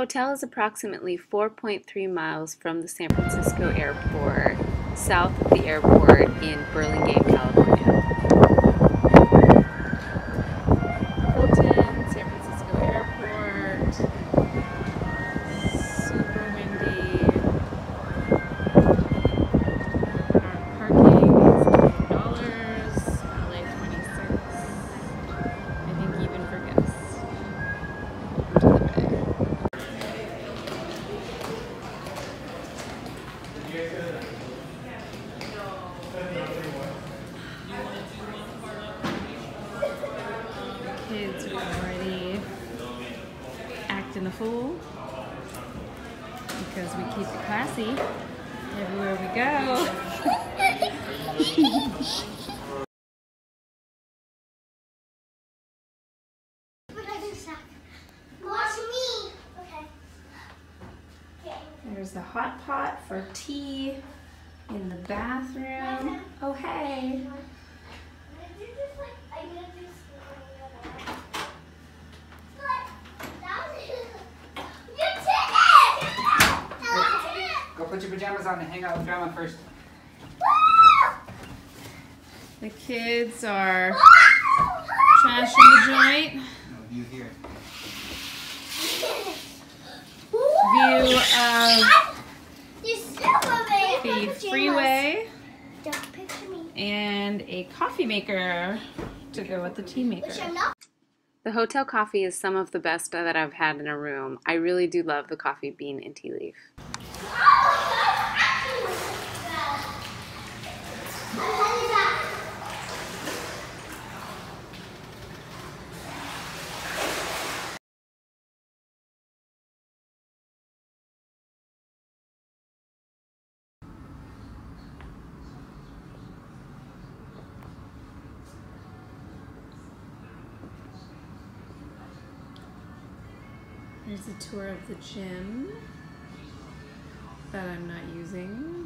hotel is approximately 4.3 miles from the San Francisco airport, south of the airport in Burlingame, California. Hilton, San Francisco airport, super windy. Our parking is $20, valet 26. I think even for guests. To the bay. Kids are already acting a fool because we keep it classy everywhere we go. There's the hot pot for tea in the bathroom. Oh, hey. Go put your pajamas on and hang out with Grandma first. The kids are trashing the joint. No view here. View of the freeway and a coffee maker to go with the tea maker. The hotel coffee is some of the best that I've had in a room. I really do love the coffee bean and tea leaf. Here's a tour of the gym that I'm not using.